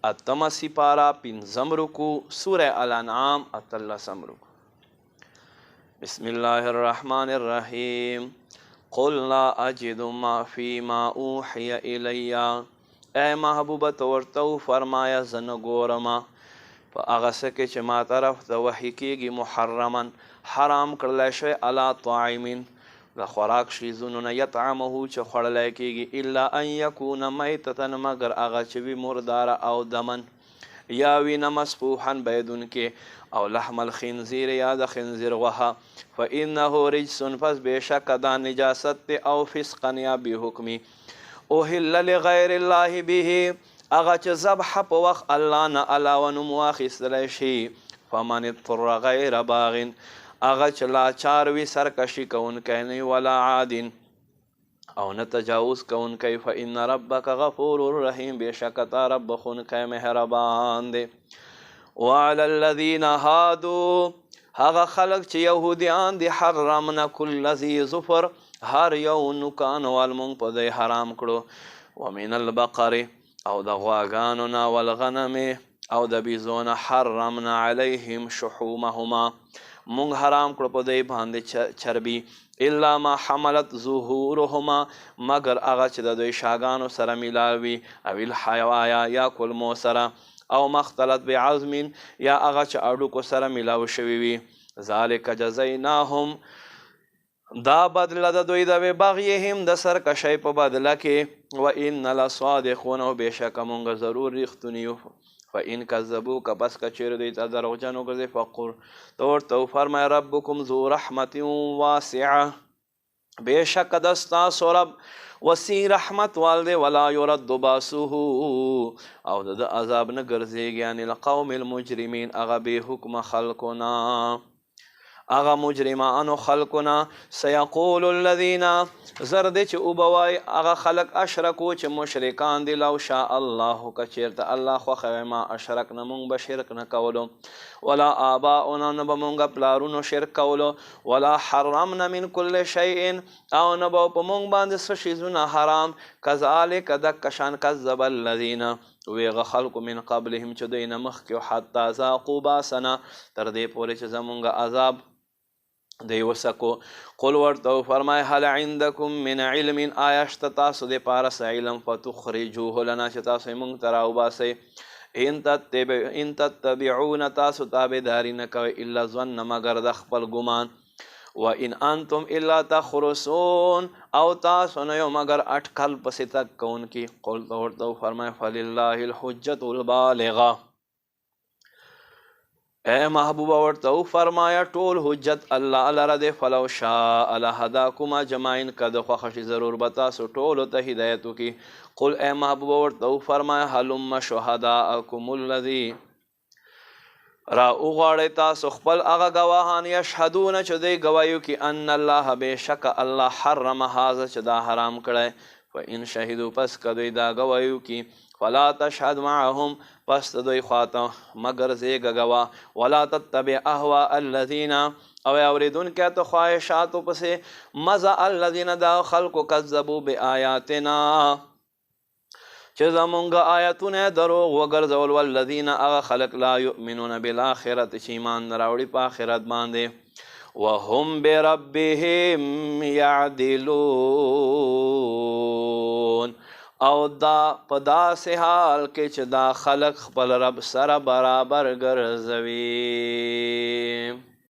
اتم سپارا پنځم رکوع سورہ الانعام اتلسم رکوع. بسم الله الرحمن الرحیم. قل لا اجد ما فيما اوحي الی. اے محبوبه ورته فرمایا زه نه ګورم په هغه څه کې چې ما طرف ته وحی کېږي محرما حرام کړلی شوی علی طاعم د خوراک شیزونو نه یطعمه چې خوړلی کېږي الا ان یکون میتة مگر هغه چې وي مرداره او دمن یا وینه مسفوحا بهیدونکې او لحم الخنزیر یا د خنزیر غوښه فانه رجس پس بېشکه دا نجاست دی او فسقا یا بېحکمي اوهل لغیر الله به هغه چې ذبح په وخت الله نه علاوه نوم واخیستلی شي فمن اضطر غیر باغ هغه چې لاچار وي سرکشي کوونکی نه ولا عاد او نه تجاوز کوونکی فان ربک غفور رحیم بېشکه تا رب بخونکی مهربان دی. وعلى الذین هادوا هغه خلق چې یهودیان دي حرمنا کل ذی ظفر هر یو نوکان والمونږ په دی حرام کړو ومن البقر او د غواګانو نه والغنم او د بیزونه حرمنا علیهم شحومهما مونږ حرام کړو په دی باندې چربي الا ما حملت ظهورهما مگر هغه چې د دوی شاګانو سره میلاوي او الحیوایا یا کلمو سره او مختلط بعظم یا هغه چې اډوکو سره میلاو شوي وي ذلک جزیناهم دا بدله د دوی د بغیهم د سرکشۍ په بدله کې و ان لصادقون او بېشکه مونږ ضرور رښتوني یو فإن کذبوک پس که چیرې دوی ته دروغجن وګرځې فقل ته ورته وفرمایه ربکم ذو رحمت واسعه بېشکه د ستاسو رب وسیع رحمت والده ولا يرد باسوه او د عذاب نه ګرځېږي عن القوم المجرمین هغه بې حکمه خلقنا هغه مجرمانو خلقنا سیقول الذین زرد چې اوبوای هغه خلق اشرکو چې مشرکان دي لو شاء الله که چیرته الله خوښوي ما اشرکنا مونږ به شرک نه کولو ولا آباؤنا نه به مونږ پلارونو شرک کولو ولا حرمنا من کل شیء او نه به په مونږ باندې څه شیزونه حرام کذلک دکشان کذب الذین ویغه خلقو من قبلهم چې دوی نه مخکې حتی ذاقوا باسنا تر دې پورې چې زمونږ عذاب دی وسکو. قل ورته فرمای هل عندکم من علم آیا شته تاسو د پاره څه علم فتخرجوه لنا چې تاسو یې مونږ ته راوباسئ ان تتبعون تاسو تابعداري نه کوئ الا ظن مگر د خپل ګمان وان انتم الا تخرصون او تاسو نه یو مگر اټکل پسې تک کوونکي. قل ورته فرمای فلله الحجة البالغه اے محبوبه ورته فرمایا ټول حجت الله لره دی فلو شاء لهداکم اجمعین که د خوښه شي ضرور به تاسو ټولو ته هدایت وکړي. قل اے محبوبه ورته فرمایا هلم شهداءکم الذی را وغواړئ تاسو خپل هغه ګواهان یشهدون چې دوی ګواهي وکړي ان الله بېشکه الله حرم هذا چې دا حرام کړی فإن شهدوا پس که دوی دا ګواهي وکړي فلا تشهد معهم پس دوی خواته مگر زیږه ګواه ولا تتبع اهواء الذین او اوریدونکي ته خواهشاتو پسې مزه الذین دا خلقو کذبوا بآیاتنا چې زمونږ آیتونه دروغ وګرځول والذین هغه خلق لا یؤمنون بالآخرة چې ایمان نه راوړي په آخرت باندې وهم بربهم یعدلون او دا په داسې حال کې چې دا خلق خپل رب سره برابر ګرځوي.